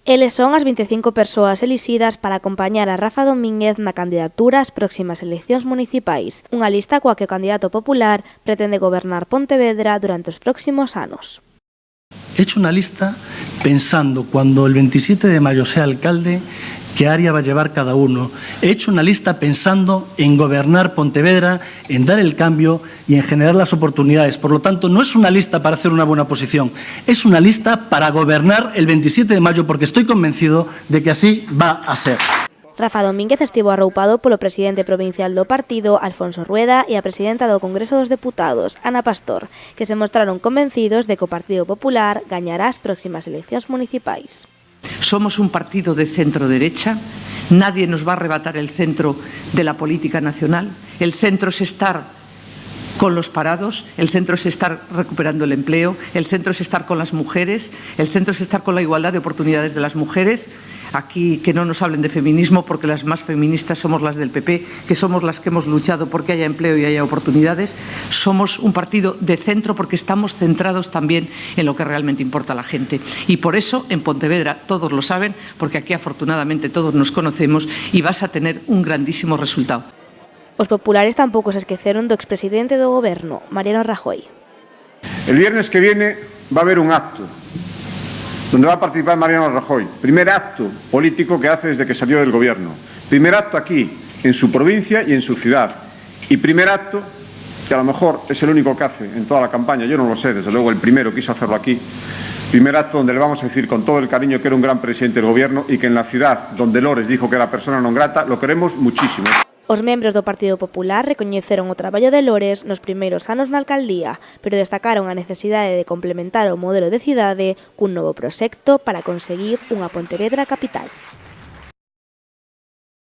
Eles son as 25 persoas elixidas para acompañar a Rafa Domínguez na candidatura ás próximas eleccións municipais, unha lista coa que o candidato popular pretende gobernar Pontevedra durante os próximos anos. He hecho una lista pensando cuando el 27 de mayo sea alcalde qué área va a llevar cada uno. He hecho una lista pensando en gobernar Pontevedra, en dar el cambio y en generar las oportunidades. Por lo tanto, no es una lista para hacer una buena oposición, es una lista para gobernar el 27 de mayo porque estoy convencido de que así va a ser. Rafa Domínguez estivo arroupado polo presidente provincial do partido, Alfonso Rueda, e a presidenta do Congreso dos Deputados, Ana Pastor, que se mostraron convencidos de que o Partido Popular gañará as próximas eleccións municipais. Somos un partido de centro-derecha, nadie nos va a arrebatar el centro de la política nacional. El centro es estar con los parados, el centro es estar recuperando el empleo, el centro es estar con las mujeres, el centro es estar con la igualdad de oportunidades de las mujeres. Aquí que no nos hablen de feminismo porque las más feministas somos las del PP, que somos las que hemos luchado porque haya empleo y haya oportunidades. Somos un partido de centro porque estamos centrados también en lo que realmente importa a la gente. Y por eso en Pontevedra todos lo saben, porque aquí afortunadamente todos nos conocemos y vas a tener un grandísimo resultado. Os populares tampouco se esqueceron do expresidente do Goberno, Mariano Rajoy. El viernes que viene va a haber un acto donde va a participar Mariano Rajoy. Primer acto político que hace desde que salió del gobierno. Primer acto aquí, en su provincia y en su ciudad. Y primer acto, que a lo mejor es el único que hace en toda la campaña, yo no lo sé, desde luego el primero quiso hacerlo aquí. Primer acto donde le vamos a decir con todo el cariño que era un gran presidente del gobierno y que en la ciudad donde Lores dijo que era persona non grata, lo queremos muchísimo. Os membros do Partido Popular recoñeceron o traballo de Lores nos primeiros anos na alcaldía, pero destacaron a necesidade de complementar o modelo de cidade cun novo proxecto para conseguir unha Pontevedra capital.